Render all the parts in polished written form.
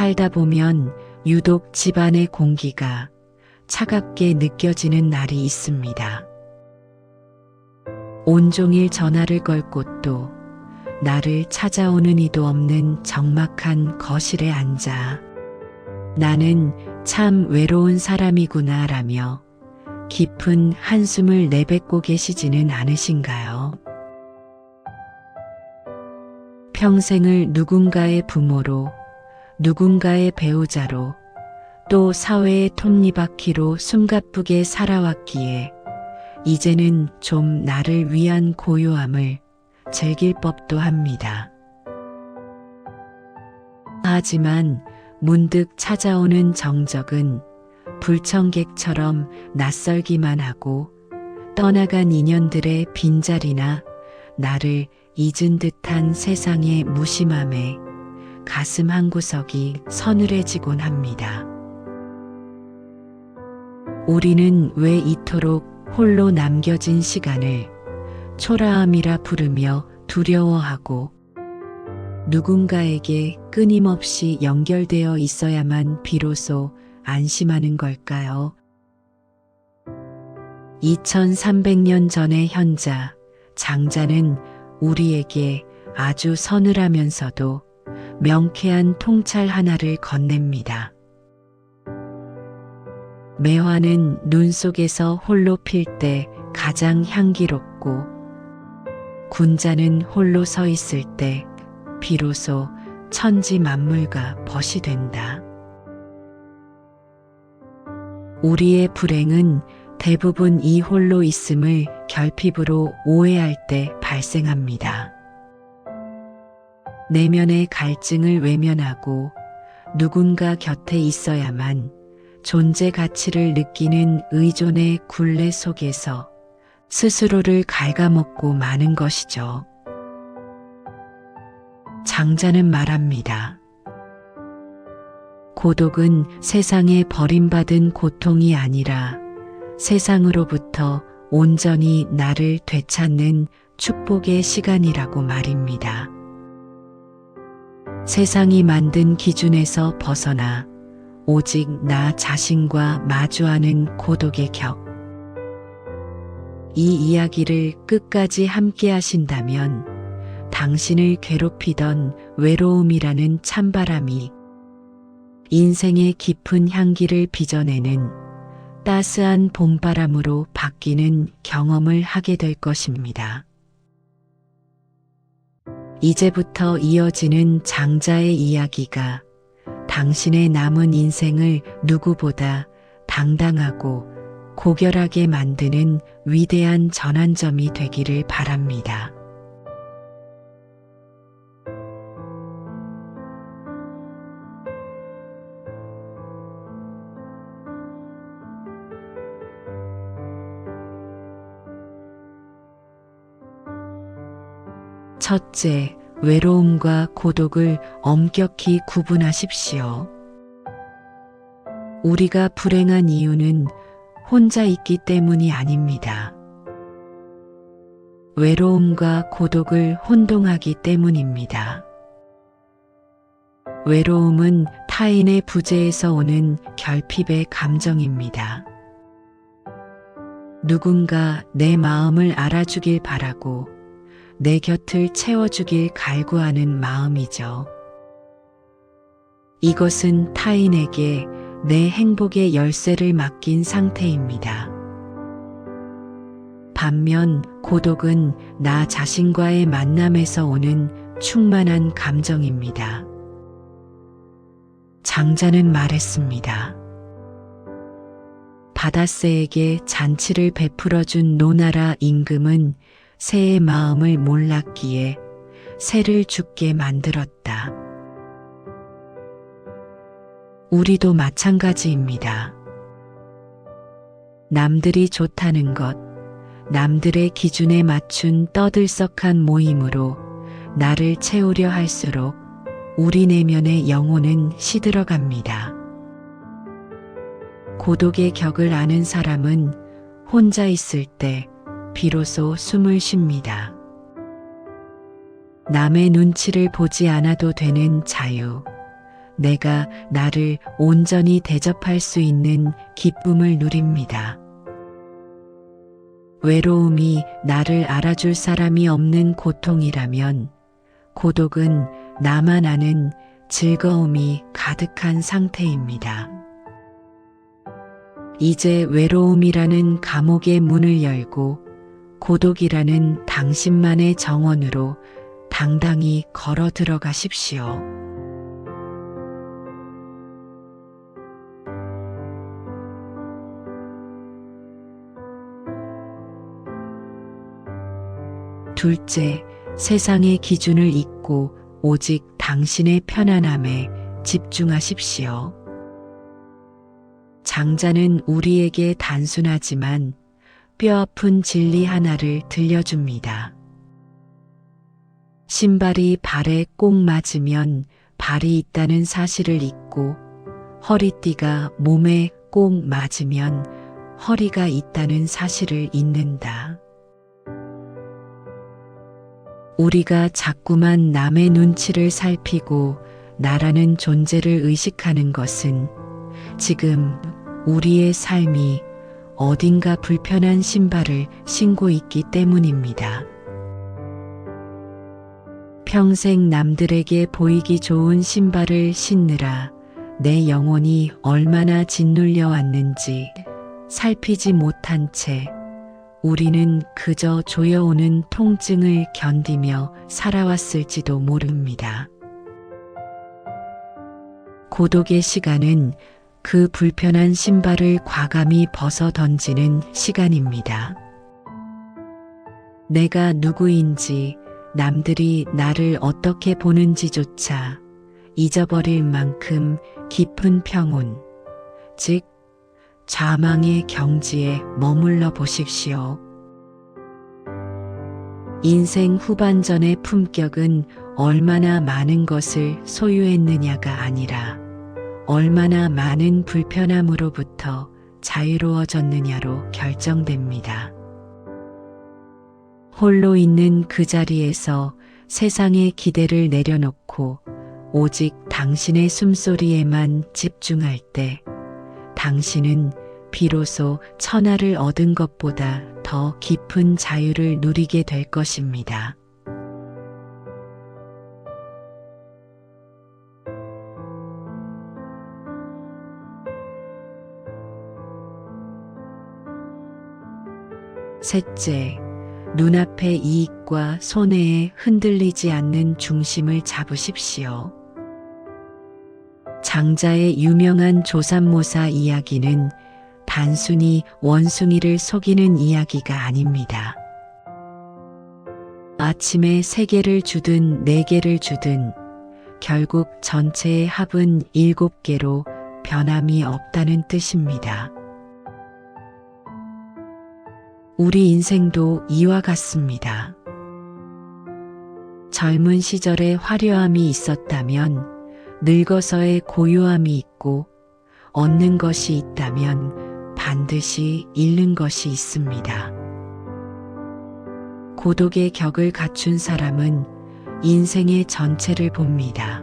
살다 보면 유독 집안의 공기가 차갑게 느껴지는 날이 있습니다. 온종일 전화를 걸 곳도 나를 찾아오는 이도 없는 적막한 거실에 앉아 나는 참 외로운 사람이구나 라며 깊은 한숨을 내뱉고 계시지는 않으신가요? 평생을 누군가의 부모로, 누군가의 배우자로, 또 사회의 톱니바퀴로 숨가쁘게 살아왔기에 이제는 좀 나를 위한 고요함을 즐길 법도 합니다. 하지만 문득 찾아오는 정적은 불청객처럼 낯설기만 하고 떠나간 인연들의 빈자리나 나를 잊은 듯한 세상의 무심함에 가슴 한구석이 서늘해지곤 합니다. 우리는 왜 이토록 홀로 남겨진 시간을 초라함이라 부르며 두려워하고 누군가에게 끊임없이 연결되어 있어야만 비로소 안심하는 걸까요? 2300년 전의 현자, 장자는 우리에게 아주 서늘하면서도 명쾌한 통찰 하나를 건넵니다. 매화는 눈 속에서 홀로 필 때 가장 향기롭고 군자는 홀로 서 있을 때 비로소 천지 만물과 벗이 된다. 우리의 불행은 대부분 이 홀로 있음을 결핍으로 오해할 때 발생합니다. 내면의 갈증을 외면하고 누군가 곁에 있어야만 존재 가치를 느끼는 의존의 굴레 속에서 스스로를 갉아먹고 마는 것이죠. 장자는 말합니다. 고독은 세상에 버림받은 고통이 아니라 세상으로부터 온전히 나를 되찾는 축복의 시간이라고 말입니다. 세상이 만든 기준에서 벗어나 오직 나 자신과 마주하는 고독의 격. 이 이야기를 끝까지 함께 하신다면 당신을 괴롭히던 외로움이라는 찬바람이 인생의 깊은 향기를 빚어내는 따스한 봄바람으로 바뀌는 경험을 하게 될 것입니다. 이제부터 이어지는 장자의 이야기가 당신의 남은 인생을 누구보다 당당하고 고결하게 만드는 위대한 전환점이 되기를 바랍니다. 첫째, 외로움과 고독을 엄격히 구분하십시오. 우리가 불행한 이유는 혼자 있기 때문이 아닙니다. 외로움과 고독을 혼동하기 때문입니다. 외로움은 타인의 부재에서 오는 결핍의 감정입니다. 누군가 내 마음을 알아주길 바라고 내 곁을 채워주길 갈구하는 마음이죠. 이것은 타인에게 내 행복의 열쇠를 맡긴 상태입니다. 반면 고독은 나 자신과의 만남에서 오는 충만한 감정입니다. 장자는 말했습니다. 바다새에게 잔치를 베풀어준 노나라 임금은 새의 마음을 몰랐기에 새를 죽게 만들었다. 우리도 마찬가지입니다. 남들이 좋다는 것, 남들의 기준에 맞춘 떠들썩한 모임으로 나를 채우려 할수록 우리 내면의 영혼은 시들어갑니다. 고독의 격을 아는 사람은 혼자 있을 때 비로소 숨을 쉽니다. 남의 눈치를 보지 않아도 되는 자유, 내가 나를 온전히 대접할 수 있는 기쁨을 누립니다. 외로움이 나를 알아줄 사람이 없는 고통이라면 고독은 나만 아는 즐거움이 가득한 상태입니다. 이제 외로움이라는 감옥의 문을 열고 고독이라는 당신만의 정원으로 당당히 걸어 들어가십시오. 둘째, 세상의 기준을 잊고 오직 당신의 편안함에 집중하십시오. 장자는 우리에게 단순하지만 뼈아픈 진리 하나를 들려줍니다. 신발이 발에 꼭 맞으면 발이 있다는 사실을 잊고 허리띠가 몸에 꼭 맞으면 허리가 있다는 사실을 잊는다. 우리가 자꾸만 남의 눈치를 살피고 나라는 존재를 의식하는 것은 지금 우리의 삶이 어딘가 불편한 신발을 신고 있기 때문입니다. 평생 남들에게 보이기 좋은 신발을 신느라 내 영혼이 얼마나 짓눌려 왔는지 살피지 못한 채 우리는 그저 조여오는 통증을 견디며 살아왔을지도 모릅니다. 고독의 시간은 그 불편한 신발을 과감히 벗어 던지는 시간입니다. 내가 누구인지, 남들이 나를 어떻게 보는지조차 잊어버릴 만큼 깊은 평온, 즉 좌망의 경지에 머물러 보십시오. 인생 후반전의 품격은 얼마나 많은 것을 소유했느냐가 아니라 얼마나 많은 불편함으로부터 자유로워졌느냐로 결정됩니다. 홀로 있는 그 자리에서 세상의 기대를 내려놓고 오직 당신의 숨소리에만 집중할 때 당신은 비로소 천하를 얻은 것보다 더 깊은 자유를 누리게 될 것입니다. 셋째, 눈앞의 이익과 손해에 흔들리지 않는 중심을 잡으십시오. 장자의 유명한 조삼모사 이야기는 단순히 원숭이를 속이는 이야기가 아닙니다. 아침에 3개를 주든 4개를 주든 결국 전체의 합은 7개로 변함이 없다는 뜻입니다. 우리 인생도 이와 같습니다. 젊은 시절에 화려함이 있었다면 늙어서의 고요함이 있고 얻는 것이 있다면 반드시 잃는 것이 있습니다. 고독의 격을 갖춘 사람은 인생의 전체를 봅니다.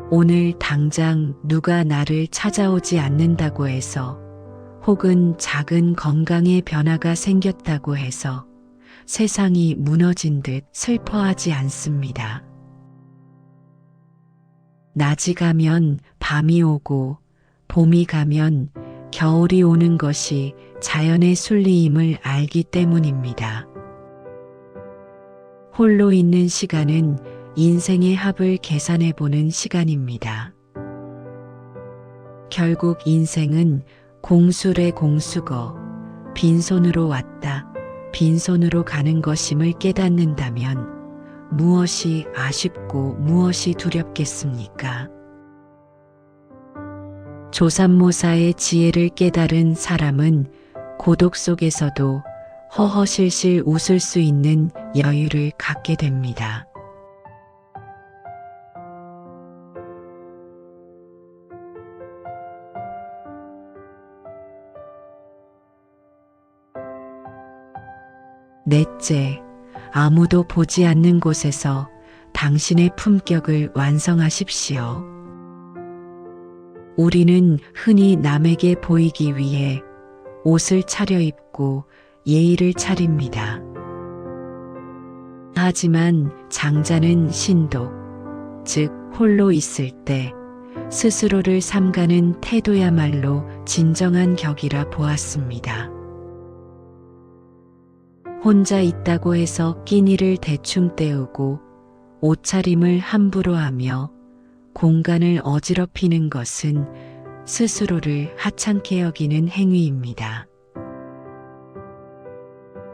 오늘 당장 누가 나를 찾아오지 않는다고 해서 혹은 작은 건강의 변화가 생겼다고 해서 세상이 무너진 듯 슬퍼하지 않습니다. 낮이 가면 밤이 오고 봄이 가면 겨울이 오는 것이 자연의 순리임을 알기 때문입니다. 홀로 있는 시간은 인생의 합을 계산해 보는 시간입니다. 결국 인생은 공술의 공수거, 빈손으로 왔다, 빈손으로 가는 것임을 깨닫는다면 무엇이 아쉽고 무엇이 두렵겠습니까? 조삼모사의 지혜를 깨달은 사람은 고독 속에서도 허허실실 웃을 수 있는 여유를 갖게 됩니다. 넷째, 아무도 보지 않는 곳에서 당신의 품격을 완성하십시오. 우리는 흔히 남에게 보이기 위해 옷을 차려입고 예의를 차립니다. 하지만 장자는 신독, 즉 홀로 있을 때 스스로를 삼가는 태도야말로 진정한 격이라 보았습니다. 혼자 있다고 해서 끼니를 대충 때우고 옷차림을 함부로 하며 공간을 어지럽히는 것은 스스로를 하찮게 여기는 행위입니다.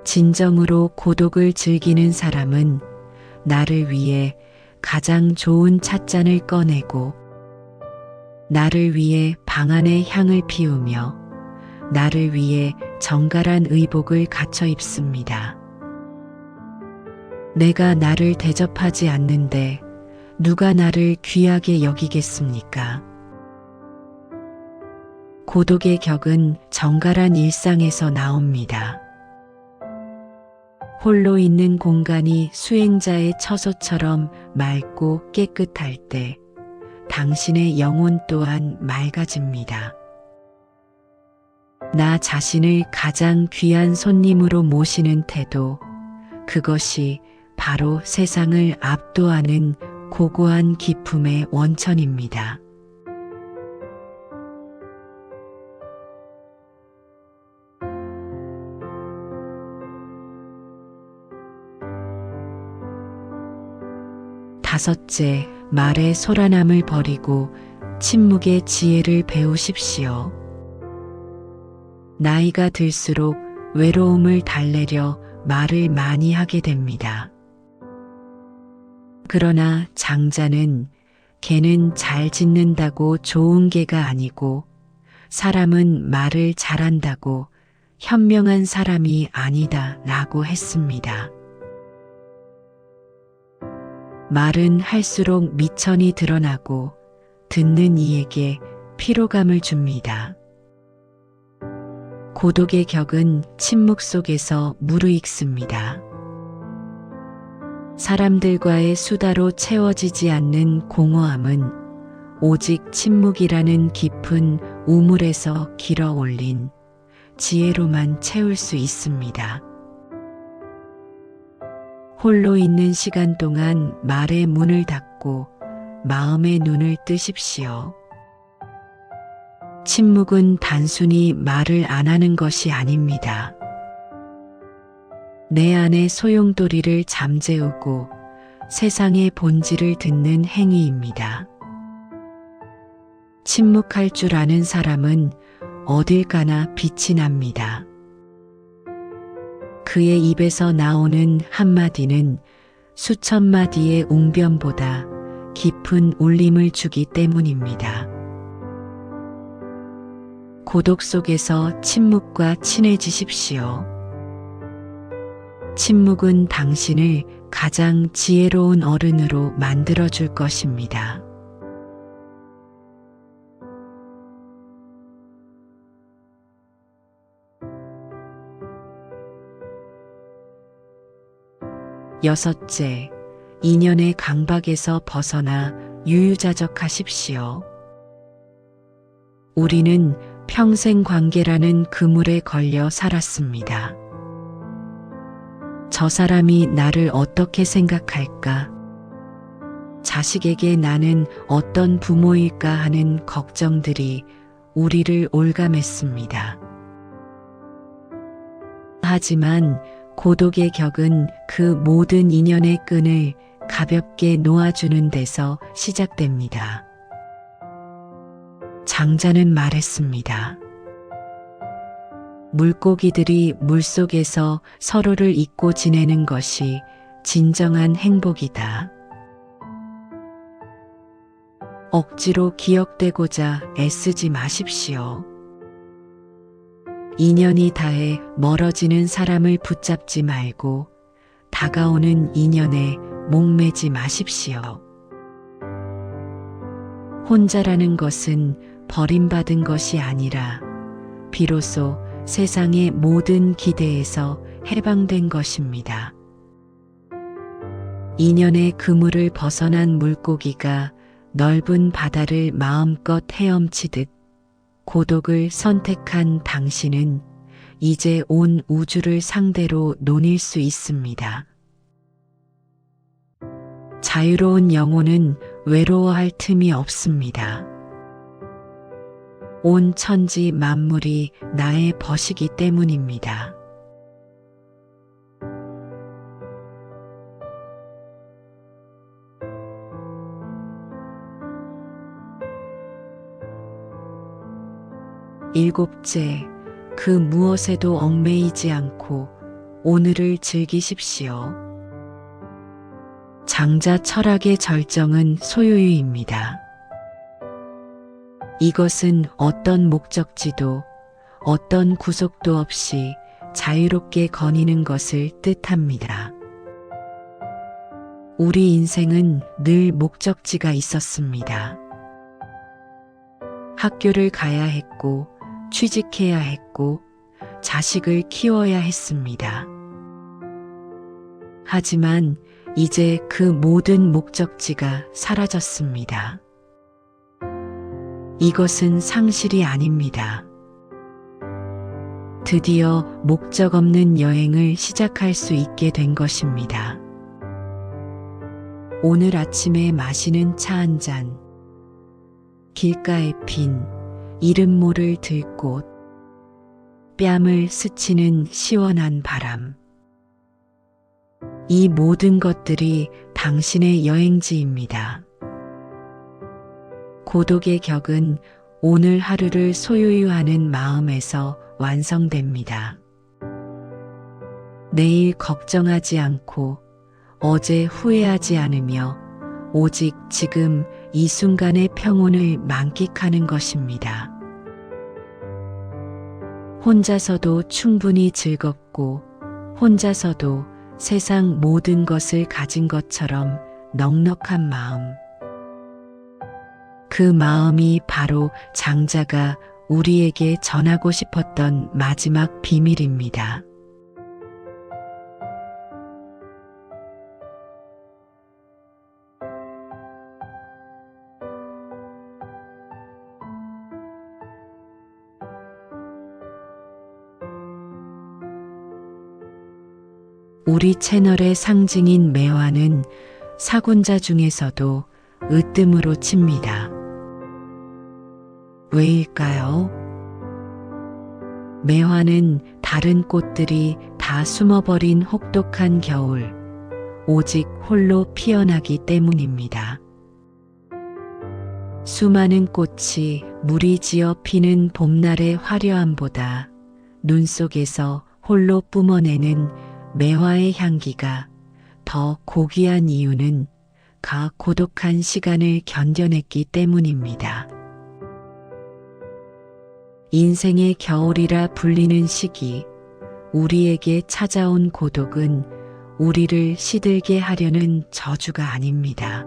진정으로 고독을 즐기는 사람은 나를 위해 가장 좋은 찻잔을 꺼내고 나를 위해 방 안에 향을 피우며 나를 위해 정갈한 의복을 갖춰 입습니다. 내가 나를 대접하지 않는데 누가 나를 귀하게 여기겠습니까? 고독의 격은 정갈한 일상에서 나옵니다. 홀로 있는 공간이 수행자의 처소처럼 맑고 깨끗할 때 당신의 영혼 또한 맑아집니다. 나 자신을 가장 귀한 손님으로 모시는 태도, 그것이 바로 세상을 압도하는 고고한 기품의 원천입니다. 다섯째, 말의 소란함을 버리고 침묵의 지혜를 배우십시오. 나이가 들수록 외로움을 달래려 말을 많이 하게 됩니다. 그러나 장자는 개는 잘 짖는다고 좋은 개가 아니고 사람은 말을 잘한다고 현명한 사람이 아니다 라고 했습니다. 말은 할수록 미천이 드러나고 듣는 이에게 피로감을 줍니다. 고독의 격은 침묵 속에서 무르익습니다. 사람들과의 수다로 채워지지 않는 공허함은 오직 침묵이라는 깊은 우물에서 길어 올린 지혜로만 채울 수 있습니다. 홀로 있는 시간 동안 말의 문을 닫고 마음의 눈을 뜨십시오. 침묵은 단순히 말을 안 하는 것이 아닙니다. 내 안의 소용돌이를 잠재우고 세상의 본질을 듣는 행위입니다. 침묵할 줄 아는 사람은 어딜 가나 빛이 납니다. 그의 입에서 나오는 한마디는 수천 마디의 웅변보다 깊은 울림을 주기 때문입니다. 고독 속에서 침묵과 친해지십시오. 침묵은 당신을 가장 지혜로운 어른으로 만들어줄 것입니다. 여섯째, 인연의 강박에서 벗어나 유유자적하십시오. 우리는 평생 관계라는 그물에 걸려 살았습니다. 저 사람이 나를 어떻게 생각할까? 자식에게 나는 어떤 부모일까 하는 걱정들이 우리를 올감했습니다. 하지만 고독의 격은 그 모든 인연의 끈을 가볍게 놓아주는 데서 시작됩니다. 장자는 말했습니다. 물고기들이 물속에서 서로를 잊고 지내는 것이 진정한 행복이다. 억지로 기억되고자 애쓰지 마십시오. 인연이 다해 멀어지는 사람을 붙잡지 말고 다가오는 인연에 목매지 마십시오. 혼자라는 것은 버림받은 것이 아니라 비로소 세상의 모든 기대에서 해방된 것입니다. 인연의 그물을 벗어난 물고기가 넓은 바다를 마음껏 헤엄치듯 고독을 선택한 당신은 이제 온 우주를 상대로 논일 수 있습니다. 자유로운 영혼은 외로워할 틈이 없습니다. 온 천지 만물이 나의 벗이기 때문입니다. 일곱째, 그 무엇에도 얽매이지 않고 오늘을 즐기십시오. 장자 철학의 절정은 소유유입니다. 이것은 어떤 목적지도 어떤 구속도 없이 자유롭게 거니는 것을 뜻합니다. 우리 인생은 늘 목적지가 있었습니다. 학교를 가야 했고, 취직해야 했고, 자식을 키워야 했습니다. 하지만 이제 그 모든 목적지가 사라졌습니다. 이것은 상실이 아닙니다. 드디어 목적 없는 여행을 시작할 수 있게 된 것입니다. 오늘 아침에 마시는 차 한 잔, 길가에 핀 이름 모를 들꽃, 뺨을 스치는 시원한 바람. 이 모든 것들이 당신의 여행지입니다. 고독의 격은 오늘 하루를 소유하는 마음에서 완성됩니다. 내일 걱정하지 않고 어제 후회하지 않으며 오직 지금 이 순간의 평온을 만끽하는 것입니다. 혼자서도 충분히 즐겁고 혼자서도 세상 모든 것을 가진 것처럼 넉넉한 마음. 그 마음이 바로 장자가 우리에게 전하고 싶었던 마지막 비밀입니다. 우리 채널의 상징인 매화는 사군자 중에서도 으뜸으로 칩니다. 왜일까요? 매화는 다른 꽃들이 다 숨어버린 혹독한 겨울, 오직 홀로 피어나기 때문입니다. 수많은 꽃이 무리지어 피는 봄날의 화려함보다 눈 속에서 홀로 뿜어내는 매화의 향기가 더 고귀한 이유는 그 고독한 시간을 견뎌냈기 때문입니다. 인생의 겨울이라 불리는 시기, 우리에게 찾아온 고독은 우리를 시들게 하려는 저주가 아닙니다.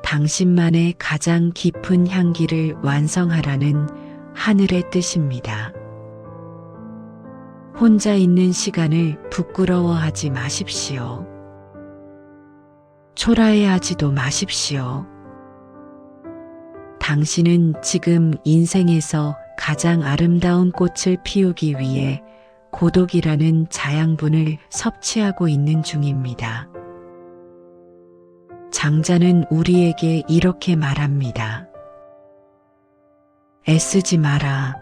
당신만의 가장 깊은 향기를 완성하라는 하늘의 뜻입니다. 혼자 있는 시간을 부끄러워하지 마십시오. 초라해하지도 마십시오. 당신은 지금 인생에서 가장 아름다운 꽃을 피우기 위해 고독이라는 자양분을 섭취하고 있는 중입니다. 장자는 우리에게 이렇게 말합니다. 애쓰지 마라.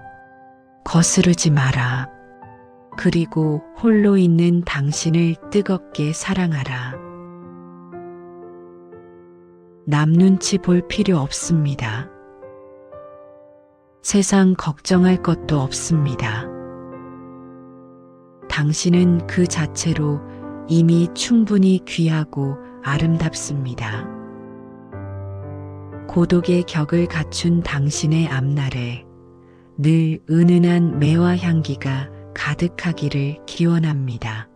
거스르지 마라. 그리고 홀로 있는 당신을 뜨겁게 사랑하라. 남 눈치 볼 필요 없습니다. 세상 걱정할 것도 없습니다. 당신은 그 자체로 이미 충분히 귀하고 아름답습니다. 고독의 격을 갖춘 당신의 앞날에 늘 은은한 매화 향기가 가득하기를 기원합니다.